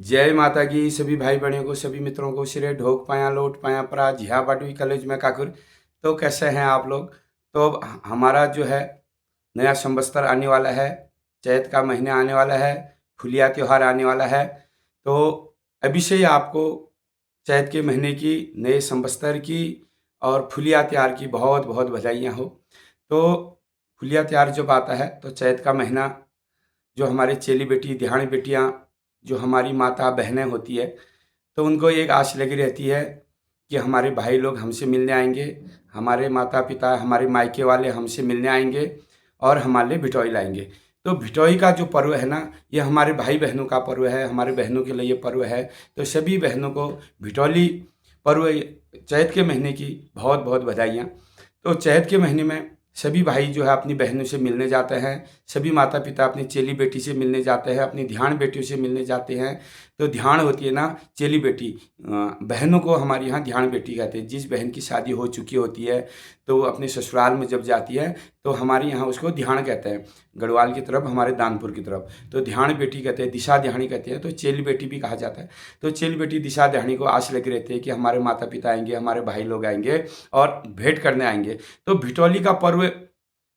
जय माता की सभी भाई बहनों को, सभी मित्रों को सिरे ढोक पाया लोट पाया परा झिया बाटवी कॉलेज में काकुर। तो कैसे हैं आप लोग? तो अब हमारा जो है नया संवत्सर आने वाला है, चैत का महीना आने वाला है, फुलिया त्योहार आने वाला है। तो अभी से ही आपको चैत के महीने की, नए संवत्सर की और फुलिया त्योहार की बहुत बहुत बधाइयाँ हो। तो फुलिया त्योहार जब आता है तो चैत का महीना, जो हमारे चेली बेटी दिहाड़ी बेटियाँ, जो हमारी माता बहनें होती है, तो उनको एक आस लगी रहती है कि हमारे भाई लोग हमसे मिलने आएंगे, हमारे माता पिता, हमारे मायके वाले हमसे मिलने आएंगे और हमारे लिए बिटोई लाएंगे। तो बिटोई का जो पर्व है ना, ये हमारे भाई बहनों का पर्व है, हमारे बहनों के लिए ये पर्व है। तो सभी बहनों को बिटौली पर्व चैत के महीने की बहुत बहुत बधाइयाँ। तो चैत के महीने में सभी भाई जो है अपनी बहनों से मिलने जाते हैं, सभी माता पिता अपनी चेली बेटी से मिलने जाते हैं, अपनी ध्यान बेटियों से मिलने जाते हैं। तो ध्यान होती है ना चेली बेटी, बहनों को हमारे यहाँ ध्यान बेटी कहते हैं। जिस बहन की शादी हो चुकी होती है तो वो अपने ससुराल में जब जाती है तो हमारे यहाँ उसको ध्यान कहते हैं, गढ़वाल की तरफ, हमारे दानपुर की तरफ तो ध्यान बेटी कहते हैं, दिशा ध्यानी कहते हैं। तो चेली बेटी भी कहा जाता है। तो चेली बेटी दिशा ध्यानी को आस लगे रहते हैं कि हमारे माता पिता आएंगे, हमारे भाई लोग आएंगे और भेंट करने आएंगे। तो भिटौली का पर्व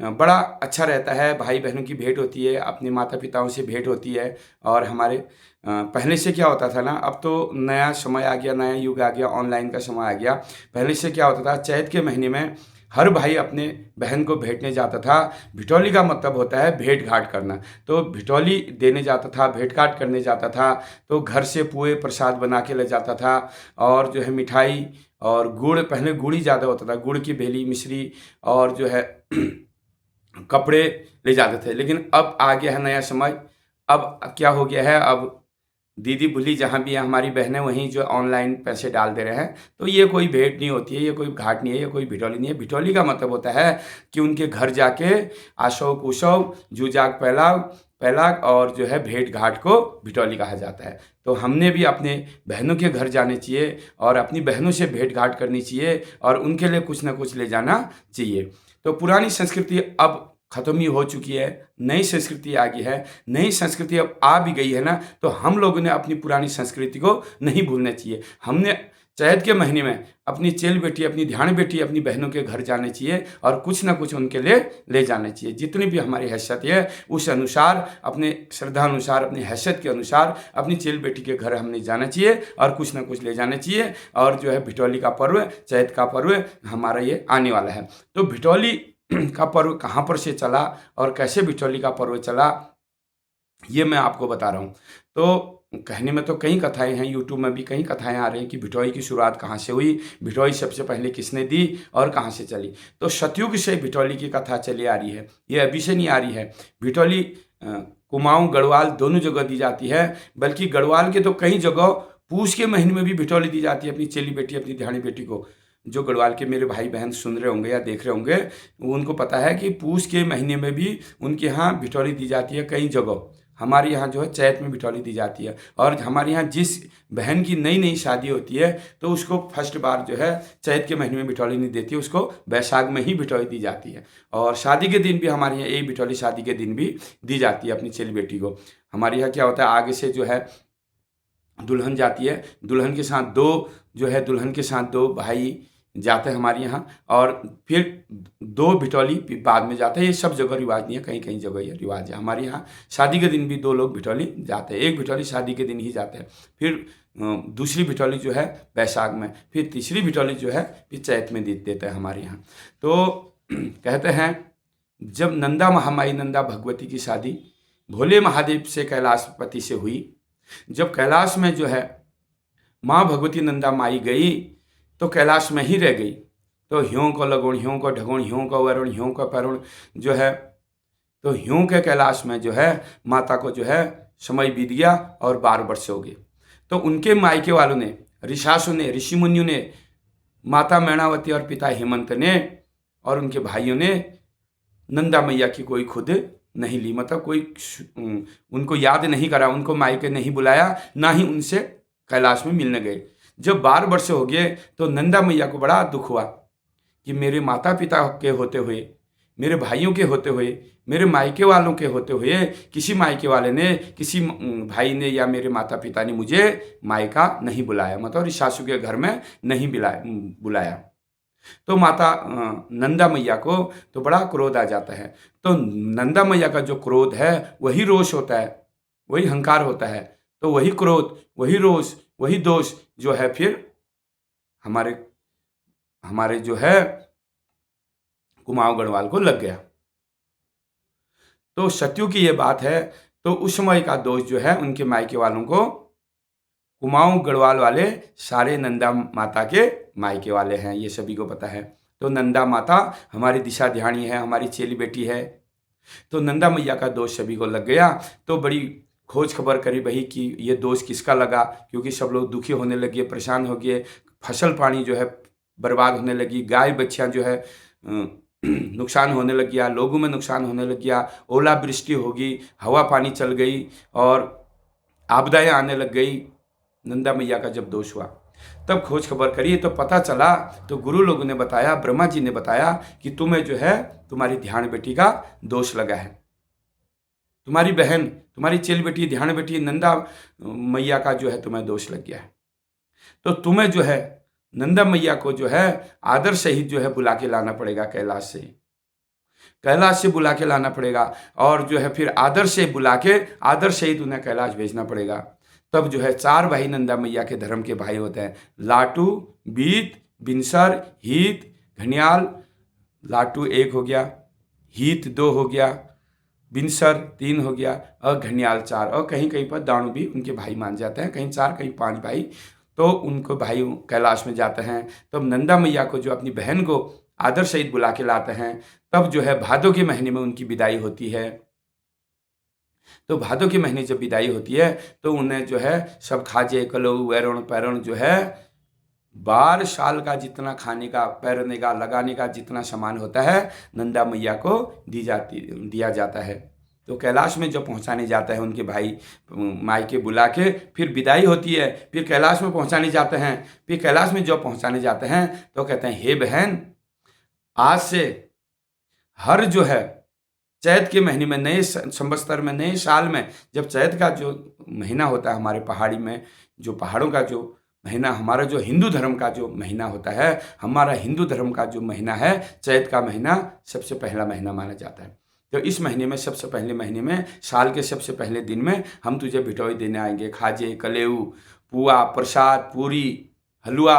बड़ा अच्छा रहता है। भाई बहनों की भेंट होती है, अपने माता पिताओं से भेंट होती है। और हमारे पहले से क्या होता था ना, अब तो नया समय आ गया, नया युग आ गया, ऑनलाइन का समय आ गया। पहले से क्या होता था, चैत के महीने में हर भाई अपने बहन को भेंटने जाता था। भिटौली का मतलब होता है भेंट घाट करना। तो भिटौली देने जाता था, भेंट घाट करने जाता था। तो घर से पुए प्रसाद बना के ले जाता था और जो है मिठाई और गुड़, पहले गुड़ ही ज़्यादा होता था, गुड़ की बेली मिश्री और जो है कपड़े ले जाते थे। लेकिन अब आ गया है नया समय। अब क्या हो गया है, अब दीदी भूली जहाँ भी है हमारी बहनें, वहीं जो ऑनलाइन पैसे डाल दे रहे हैं। तो ये कोई भेंट नहीं होती है, ये कोई घाट नहीं है, ये कोई भिटौली नहीं है। भिटौली का मतलब होता है कि उनके घर जाके आशव कुशव जूजाग पहलाग पहलाग और जो है भेंट घाट को भिटौली कहा जाता है। तो हमने भी अपने बहनों के घर जाने चाहिए और अपनी बहनों से भेंट घाट करनी चाहिए और उनके लिए कुछ ना कुछ ले जाना चाहिए। तो पुरानी संस्कृति अब खत्म ही हो चुकी है, नई संस्कृति आ गई है। नई संस्कृति अब आ भी गई है ना, तो हम लोगों ने अपनी पुरानी संस्कृति को नहीं भूलना चाहिए। हमने चैत के महीने में अपनी चेल बेटी, अपनी ध्यान बेटी, अपनी बहनों के घर जाने चाहिए और कुछ ना कुछ उनके लिए ले जाना चाहिए। जितनी भी हमारी हैसियत है उस अनुसार, अपने श्रद्धा अनुसार, अपनी हैसियत के अनुसार अपनी चेल बेटी के घर हमने जाना चाहिए और कुछ ना कुछ ले जाना चाहिए। और जो है भिटौली का पर्व, चैत का पर्व हमारा ये आने वाला है। तो भिटौली का पर्व कहाँ पर से चला और कैसे भिटौली का पर्व चला, ये मैं आपको बता रहा हूँ। तो कहने में तो कई कथाएं हैं, यूट्यूब में भी कई कथाएं आ रही हैं कि भिटौई की शुरुआत कहाँ से हुई, भिटौई सबसे पहले किसने दी और कहाँ से चली। तो सतयुग से भिटौली की कथा चली आ रही है, ये अभी से नहीं आ रही है। भिटौली कुमाऊं गढ़वाल दोनों जगह दी जाती है, बल्कि गढ़वाल के तो कई जगह पूस के महीने में भी भिटौली दी जाती है अपनी चेली बेटी, अपनी ध्यानी बेटी को। जो गढ़वाल के मेरे भाई बहन सुन रहे होंगे या देख रहे होंगे, उनको पता है कि पूस के महीने में भी उनके यहाँ भिटौली दी जाती है कई जगह। हमारे यहाँ जो है चैत में भिटौली दी जाती है। और हमारे यहाँ जिस बहन की नई नई शादी होती है तो उसको फर्स्ट बार जो है चैत के महीने में भिटौली नहीं देती, उसको बैसाख में ही भिटौली दी जाती है। और शादी के दिन भी हमारे यहाँ एक भिटौली शादी के दिन भी दी जाती है अपनी चेली बेटी को। हमारे यहाँ क्या होता है, आगे से जो है दुल्हन जाती है, दुल्हन के साथ दो जो है, दुल्हन के साथ दो भाई जाते हैं हमारे यहाँ, और फिर दो भिटौली बाद में जाते हैं। ये सब जगह रिवाज नहीं है, कहीं कहीं जगह ये रिवाज है। हमारे यहाँ शादी के दिन भी दो लोग भिटौली जाते हैं, एक भिटौली शादी के दिन ही जाते हैं। फिर दूसरी भिटौली जो है बैसाख में, फिर तीसरी भिटौली जो है फिर चैत में देते हैं हमारे यहाँ। तो कहते हैं जब नंदा महामाई नंदा भगवती की शादी भोले महादेव से कैलाशपति से हुई, जब कैलाश में जो है माँ भगवती नंदा माई गई तो कैलाश में ही रह गई। तो ह्यों को लगोण, ह्यों को ढगोण, ह्यों को वरुण, ह्यों को परुण जो है, तो ह्यों के कैलाश में जो है माता को जो है समय बीत गया और 12 वर्ष हो गए। तो उनके मायके वालों ने, ऋषासु ने, ऋषि मुनियों ने, माता मैणावती और पिता हेमंत ने और उनके भाइयों ने नंदा मैया की कोई खुद नहीं ली, मतलब कोई उनको याद नहीं करा, उनको मायके नहीं बुलाया, ना ही उनसे कैलाश में मिलने गए। जब 12 वर्ष हो गए तो नंदा मैया को बड़ा दुख हुआ कि मेरे माता पिता के होते हुए मेरे भाइयों के होते हुए, मेरे मायके वालों के होते हुए किसी मायके वाले ने, किसी भाई ने या मेरे माता पिता ने मुझे मायका नहीं बुलाया, मतलब सासू के घर में नहीं बुलाया। तो माता नंदा मैया को तो बड़ा क्रोध आ जाता है। तो नंदा मैया का जो क्रोध है वही रोष होता है, वही हंकार होता है। तो वही क्रोध, वही रोष, वही दोष जो है फिर हमारे हमारे जो है कुमाऊं गढ़वाल को लग गया। तो सत्यु की ये बात है। तो उस समय का दोष जो है उनके मायके वालों को, कुमाऊं गढ़वाल वाले सारे नंदा माता के मायके वाले हैं, ये सभी को पता है। तो नंदा माता हमारी दिशा ध्यानी है, हमारी चेली बेटी है। तो नंदा मैया का दोष सभी को लग गया। तो बड़ी खोज खबर करी भाई कि ये दोष किसका लगा, क्योंकि सब लोग दुखी होने लगे, परेशान हो गए, फसल पानी जो है बर्बाद होने लगी, गाय बच्चियाँ जो है नुकसान होने लग गया, लोगों में नुकसान होने लग गया, ओलावृष्टि होगी, हवा पानी चल गई और आपदाएं आने लग गई। नंदा मैया का जब दोष हुआ तब खोज खबर करी तो पता चला, तो गुरु लोगों ने बताया, ब्रह्मा जी ने बताया कि तुम्हें जो है तुम्हारी ध्यान बेटी का दोष लगा है। तुम्हारी बहन, तुम्हारी चेल बेटी, ध्यान बेटी नंदा मैया का जो है तुम्हें दोष लग गया है। तो तुम्हें जो है नंदा मैया को जो है आदर सहित जो है बुला के लाना पड़ेगा, कैलाश से, कैलाश से बुला के लाना पड़ेगा। और जो है फिर आदर से बुला के आदर सहित उन्हें कैलाश भेजना पड़ेगा। तब जो है 4 भाई नंदा मैया के धर्म के भाई होते हैं, लाटू, बीत, बिनसर, हीत, घनियाल। लाटू 1 हो गया, हीत 2 हो गया, बिनसर 3 हो गया और घनियाल 4। और कहीं कहीं पर दाणु भी उनके भाई मान जाते हैं, कहीं 4 कहीं 5 भाई। तो उनको भाई कैलाश में जाते हैं। तब नंदा मैया को जो अपनी बहन को आदर सहित बुला के लाते हैं। तब जो है भादों के महीने में उनकी विदाई होती है। तो भादों के महीने जब विदाई होती है तो उन्हें जो है सब खाजे कलऊ वैरण पैरण जो है 12 साल का जितना खाने का, पैरने का, लगाने का जितना सामान होता है नंदा मैया को दिया जाता है। तो कैलाश में जब पहुंचाने जाता है उनके भाई मायके बुला के, फिर विदाई होती है, फिर कैलाश में पहुंचाने जाते हैं। फिर कैलाश में जब पहुंचाने जाते हैं तो कहते हैं, हे बहन, आज से हर जो है चैत के महीने में, नए संवत्सर में, नए साल में, जब चैत का जो महीना होता है हमारे पहाड़ी में, जो पहाड़ों का जो महीना, हमारा जो हिंदू धर्म का जो महीना होता है, हमारा हिंदू धर्म का जो महीना है चैत का महीना सबसे पहला महीना माना जाता है। तो इस महीने में, सबसे पहले महीने में, साल के सबसे पहले दिन में हम तुझे भिठोई देने आएंगे। खाजे कलेऊ, पुआ, प्रसाद, पूरी, हलवा,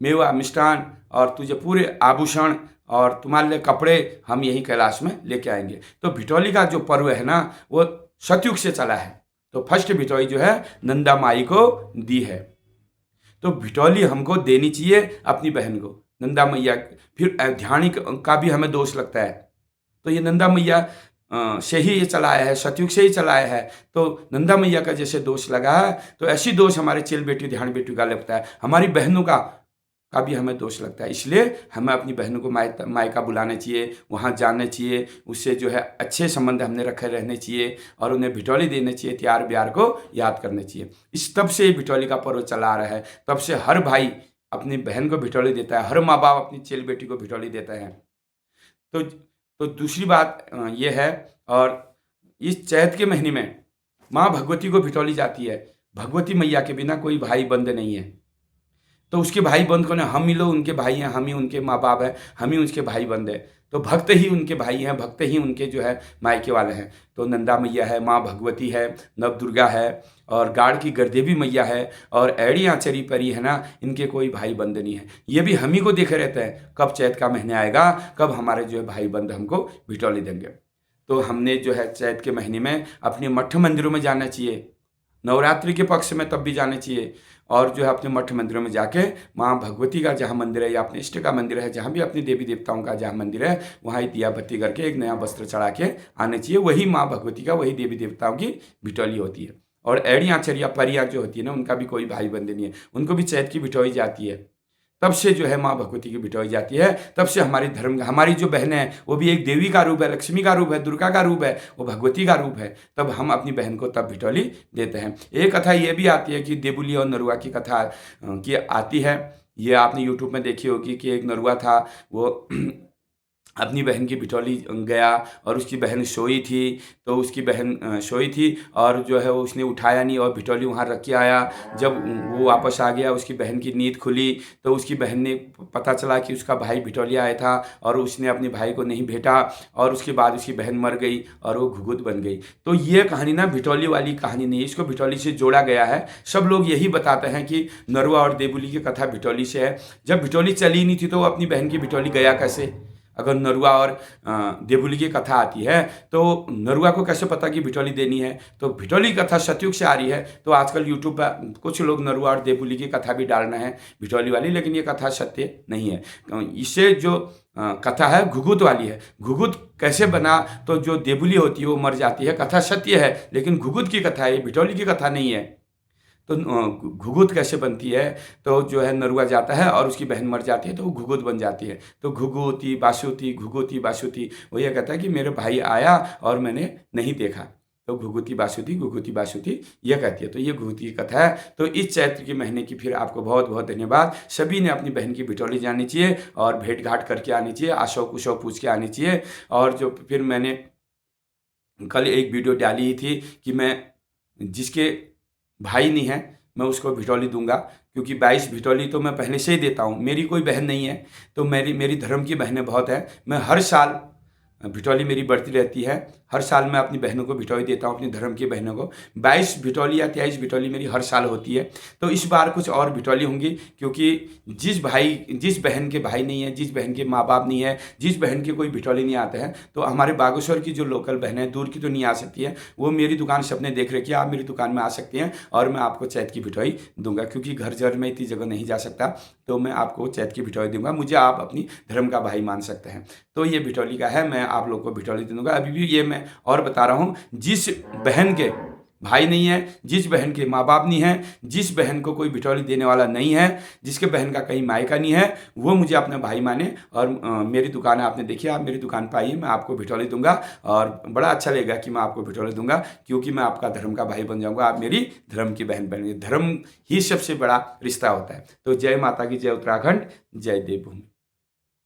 मेवा, मिष्ठान और तुझे पूरे आभूषण और तुम्हारे लिए कपड़े हम यही कैलाश में लेके आएंगे। तो भिठौली का जो पर्व है ना वो सतयुग से चला है। तो फर्स्ट भिठौली जो है नंदा माई को दी है। तो भिठौली हमको देनी चाहिए अपनी बहन को, नंदा मैया। फिर ध्यानी का भी हमें दोष लगता है। तो ये नंदा मैया से ही ये चलाया है, सतयुग से ही चलाया है। तो नंदा मैया का जैसे दोष लगा है तो ऐसी दोष हमारे चेल बेटी, ध्यान बेटी का लगता है, हमारी बहनों का भी हमें दोष लगता है। इसलिए हमें अपनी बहनों को मायका बुलाना चाहिए, वहाँ जाना चाहिए, उससे जो है अच्छे संबंध हमने रखे रहने चाहिए और उन्हें भिठौली देनी चाहिए, त्यार ब्यार को याद करना चाहिए। इस तब से भिठौली का पर्व चला आ रहा है। तब से हर भाई अपनी बहन को भिठौली देता है, हर माँ बाप अपनी चेल बेटी को भिठौली देता है। तो दूसरी बात ये है, और इस चैत के महीने में माँ भगवती को भिठौली जाती है। भगवती मैया के बिना कोई भाई बंद नहीं है। तो उसके भाई बंद कौन है? हम ही लोग उनके भाई हैं, हम ही उनके माँ बाप हैं, हम ही उसके भाई बंद हैं। तो भक्त ही उनके भाई हैं, भक्त ही उनके जो है मायके वाले हैं। तो नंदा मैया है, माँ भगवती है, नव दुर्गा है और गाड़ की गर्देवी मैया है और एड़ी आचरी परी है ना, इनके कोई भाई बंद नहीं है। ये भी हम ही को देखे रहते हैं कब चैत का महीने आएगा, कब हमारे जो है भाई बंद हमको भिठौली देंगे। तो हमने जो है चैत के महीने में अपने मठ मंदिरों में जाना चाहिए, नवरात्रि के पक्ष में तब भी जाना चाहिए। और जो है अपने मठ मंदिरों में जाके माँ भगवती का जहाँ मंदिर है या अपने इष्ट का मंदिर है, जहाँ भी अपने देवी देवताओं का जहाँ मंदिर है, वहाँ ही दिया बत्ती करके एक नया वस्त्र चढ़ा के आने चाहिए। वही माँ भगवती का, वही देवी देवताओं की भिठौली होती है। और एड़ियाँ चरिया परियाँ जो होती है ना, उनका भी कोई भाई बंद नहीं है, उनको भी चैत की भिठौली जाती है। तब से जो है माँ भगवती की भिठौली जाती है। तब से हमारी धर्म, हमारी जो बहन है वो भी एक देवी का रूप है, लक्ष्मी का रूप है, दुर्गा का रूप है, वो भगवती का रूप है। तब हम अपनी बहन को तब भिठौली देते हैं। एक कथा ये भी आती है कि देबुली और नरुआ की कथा की आती है। ये आपने यूट्यूब में देखी होगी कि एक नरुआ था, वो अपनी बहन की बिटौली गया और उसकी बहन सोई थी, तो उसकी बहन सोई थी और जो है वो उसने उठाया नहीं और बिटौली वहाँ रख के आया। जब वो वापस आ गया, उसकी बहन की नींद खुली, तो उसकी बहन ने पता चला कि उसका भाई बिटौली आया था और उसने अपने भाई को नहीं भेटा और उसके बाद उसकी बहन मर गई और वो घुघुत बन गई। तो ये कहानी ना बिटौली वाली कहानी नहीं है, इसको बिटौली से जोड़ा गया है। सब लोग यही बताते हैं कि नरुआ और देबुली की कथा बिटौली से है। जब बिटौली चली नहीं थी तो वो अपनी बहन की बिटौली गया कैसे? अगर नरुआ और देवुली की कथा आती है तो नरुआ को कैसे पता कि बिटौली देनी है? तो बिटौली कथा सतयुग से आ रही है। तो आजकल यूट्यूब पर कुछ लोग नरुआ और देवुली की कथा भी डालना है बिटौली वाली, लेकिन ये कथा सत्य नहीं है। इससे जो कथा है घुघुत वाली है। घुघुत कैसे बना? तो जो देवुली होती है वो मर जाती है, कथा सत्य है, लेकिन घुघुत की कथा है, ये बिटौली की कथा नहीं है। तो घुघुत कैसे बनती है? तो जो है नरुआ जाता है और उसकी बहन मर जाती है तो वो घुघुत बन जाती है। तो घुघुती बासुती वो ये कहता है कि मेरे भाई आया और मैंने नहीं देखा, तो घुघुती बासुती ये कहती है। तो ये घुघुती की कथा है। तो इस चैत्र के महीने की फिर आपको बहुत बहुत धन्यवाद। सभी ने अपनी बहन की बिटौली जानी चाहिए और भेंट घाट करके आनी चाहिए, आशव कुशव पूछ के आनी चाहिए। और जो फिर मैंने कल एक वीडियो डाली ही थी कि मैं जिसके भाई नहीं है मैं उसको भिटौली दूंगा, क्योंकि 22 भिटौली तो मैं पहले से ही देता हूँ। मेरी कोई बहन नहीं है, तो मेरी धर्म की बहनें बहुत हैं। मैं हर साल भिटौली मेरी बढ़ती रहती है। हर साल मैं अपनी बहनों को भिटौली देता हूँ, अपनी धर्म की बहनों को। 22 भिटौली या 23 भिटौली मेरी हर साल होती है। तो इस बार कुछ और भिटौली होंगी, क्योंकि जिस बहन के भाई नहीं है, जिस बहन के माँ बाप नहीं है, जिस बहन के कोई भिटौली नहीं आते हैं, तो हमारे बागेश्वर की जो लोकल बहनें हैं, दूर की तो नहीं आ सकती हैं, वो मेरी दुकान से अपने देख रखी है, आप मेरी दुकान में आ सकती हैं और मैं आपको चैत की भिटौली दूंगा। क्योंकि घर जर में इतनी जगह नहीं जा सकता, तो मैं आपको चैत की भिटौली दूंगा। मुझे आप अपनी धर्म का भाई मान सकते हैं। तो ये भिटौली का है, मैं आप लोग को भिटौली दे दूंगा। अभी भी ये मैं और बता रहा हूँ, जिस बहन के भाई नहीं है, जिस बहन के माँ बाप नहीं है, जिस बहन को कोई भिटौली देने वाला नहीं है, जिसके बहन का कहीं मायका नहीं है, वो मुझे अपना भाई माने। और मेरी दुकान है, आपने देखी, आप मेरी दुकान पर आइए, मैं आपको भिटौली दूंगा और बड़ा अच्छा लगेगा कि मैं आपको भिटौली दूंगा, क्योंकि मैं आपका धर्म का भाई बन जाऊंगा, आप मेरी धर्म की बहन बनेंगे। धर्म ही सबसे बड़ा रिश्ता होता है। तो जय माता की, जय उत्तराखंड, जय देवभूमि।